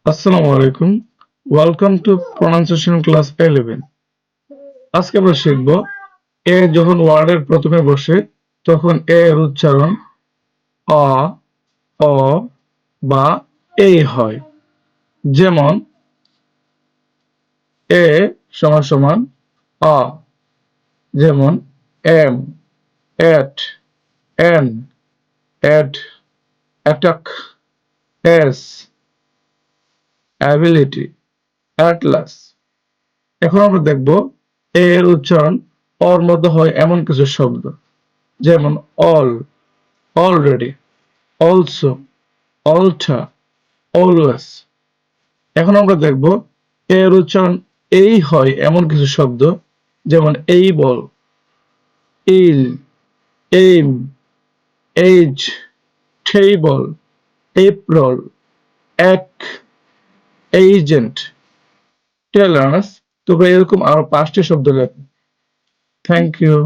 আসসালামু আলাইকুম। Welcome to pronunciation class 11। আজকে আমরা শিখব এ যখন ওয়ার্ডের প্রথমে বসে তখন এ এর উচ্চারণ অ, অ বা এই হয়। যেমন এ সমান সমান অ, যেমন am, at, an, ad, attack, as, ability, atlas. এখন আমরা দেখব এ এর উচ্চারণ অর মধ্যে হয় এমন কিছু শব্দ, যেমন অল, অলরেডি, অলসো, অলটার, অলওয়েজ। এখন আমরা দেখব এর উচ্চারণ এই হয় এমন কিছু শব্দ, যেমন এই বল, ail, aim, age, table, April, ache, agent, tailors. তোমরা এরকম আরো 5টি শব্দ লেখো। Thank you.